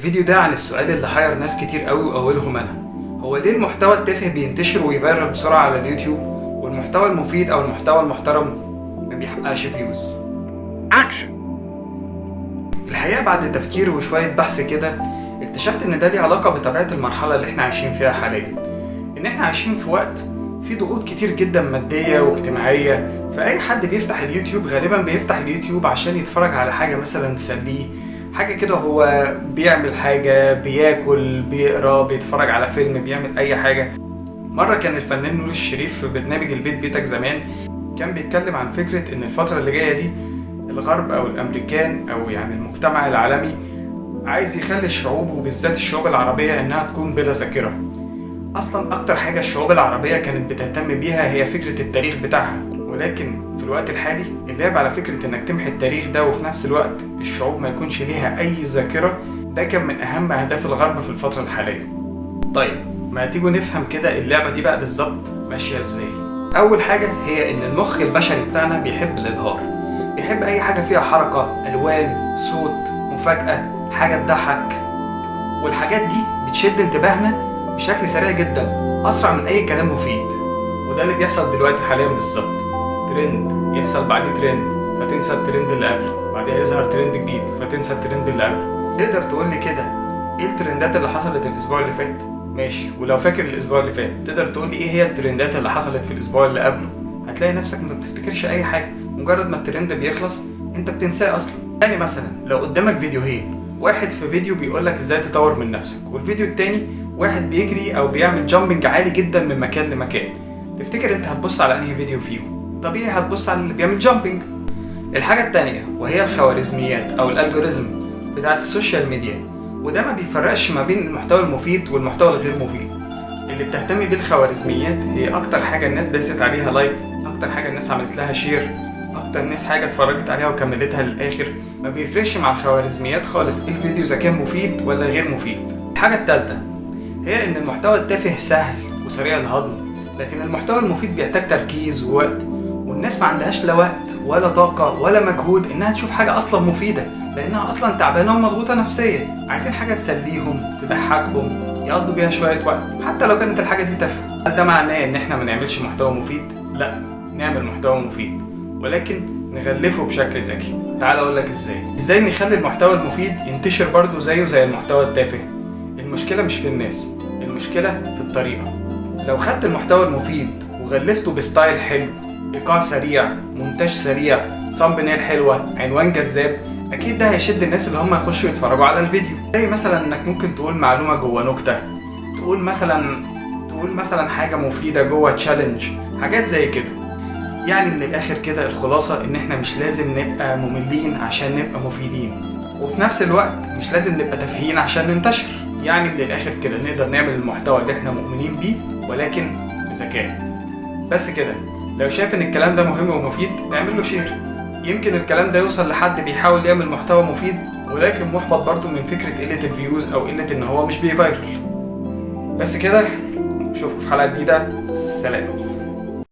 الفيديو ده عن السؤال اللي حير ناس كتير قوي واولهم انا. هو ليه المحتوى التافه بينتشر ويفيرال بسرعه على اليوتيوب والمحتوى المفيد او المحتوى المحترم ما بيحققش فيوز؟ اكشن. الحقيقه بعد تفكير وشويه بحث كده اكتشفت ان ده ليه علاقه بطبيعه المرحله اللي احنا عايشين فيها حاليا. ان احنا عايشين في وقت في ضغوط كتير جدا ماديه واجتماعيه، فاي حد بيفتح اليوتيوب غالبا بيفتح اليوتيوب عشان يتفرج على حاجه مثلا تسليه، حاجه كده هو بيعمل حاجه، بياكل، بيقرا، بيتفرج على فيلم، بيعمل اي حاجه. مره كان الفنان نور الشريف في برنامج البيت بيتك زمان كان بيتكلم عن فكره ان الفتره اللي جايه دي الغرب او الامريكان او يعني المجتمع العالمي عايز يخلي الشعوب وبالذات الشعوب العربيه انها تكون بلا ذاكره. اصلا اكتر حاجه الشعوب العربيه كانت بتهتم بيها هي فكره التاريخ بتاعها، ولكن في الوقت الحالي اللعب على فكره انك تمحي التاريخ ده وفي نفس الوقت الشعوب ما يكونش ليها اي ذاكره، ده كان من اهم اهداف الغرب في الفتره الحاليه. طيب ما تيجوا نفهم كده اللعبه دي بقى بالظبط ماشيه ازاي. اول حاجه هي ان المخ البشري بتاعنا بيحب الابهار، بيحب اي حاجه فيها حركه، الوان، صوت، مفاجاه، حاجه تضحك، والحاجات دي بتشد انتباهنا بشكل سريع جدا، اسرع من اي كلام مفيد. وده اللي بيحصل دلوقتي حاليا بالظبط. ترند يحصل بعديه ترند فتنسى الترند اللي قبله، بعدها يظهر ترند جديد فتنسى الترند اللي قبله. تقدر تقول لي كده ايه الترندات اللي حصلت الاسبوع اللي فات؟ ماشي، ولو فاكر الاسبوع اللي فات تقدر تقول لي ايه هي الترندات اللي حصلت في الاسبوع اللي قبله؟ هتلاقي نفسك ما بتفتكرش اي حاجه، مجرد ما الترند بيخلص انت بتنساه اصلا. يعني مثلا لو قدامك فيديوهين، واحد في فيديو بيقولك ازاي تطور من نفسك، والفيديو التاني واحد بيجري او بيعمل جامبنج عالي جدا من مكان لمكان، تفتكر انت هتبص على انهي فيديو فيهم؟ طبيعي هتبص على اللي بيعمل جامبنج. الحاجه التانيه وهي الخوارزميات او الالجوريزم بتاعت السوشيال ميديا، وده ما بيفرقش ما بين المحتوى المفيد والمحتوى الغير مفيد. اللي بتهتم بيه الخوارزميات هي اكتر حاجه الناس داست عليها لايك، اكتر حاجه الناس عملت لها شير، اكتر ناس حاجه اتفرجت عليها وكملتها للاخر. ما بيفرقش مع الخوارزميات خالص ايه الفيديو اذا كان مفيد ولا غير مفيد. الحاجه الثالثه هي ان المحتوى التافه سهل وسريع الهضم، لكن المحتوى المفيد بيحتاج تركيز ووقت، والناس ما عندهاش لا وقت ولا طاقه ولا مجهود انها تشوف حاجه اصلا مفيده، لانها اصلا تعبانه ومضغوطه نفسيا، عايزين حاجه تسليهم، تضحكهم، يقضوا بيها شويه وقت حتى لو كانت الحاجه دي تافهه. هل ده معناه ان احنا ما نعملش محتوى مفيد؟ لا، نعمل محتوى مفيد ولكن نغلفه بشكل ذكي. تعال اقول لك ازاي نخلي المحتوى المفيد ينتشر برضه زيه زي المحتوى التافه. المشكله مش في الناس، المشكله في الطريقه. لو خدت المحتوى المفيد وغلفته بستايل حلو، ايقاع سريع، مونتاج سريع، صامبنيل حلوه، عنوان جذاب، اكيد ده هيشد الناس اللي هم يخشوا يتفرجوا على الفيديو. زي مثلا انك ممكن تقول معلومه جوه نكته، تقول مثلا حاجه مفيده جوه تشالنج، حاجات زي كده. يعني من الاخر كده الخلاصه ان احنا مش لازم نبقى مملين عشان نبقى مفيدين، وفي نفس الوقت مش لازم نبقى تافهين عشان ننتشر. يعني من الاخر كده نقدر نعمل المحتوى اللي احنا مؤمنين بيه ولكن بذكاء. بس كده، لو شايف ان الكلام ده مهم ومفيد اعمل له شير، يمكن الكلام ده يوصل لحد بيحاول يعمل محتوى مفيد ولكن محبط برضه من فكره قله الفيوز او قله ان هو مش بيفايرل. بس كده، اشوفكم في حلقه جديده، سلام.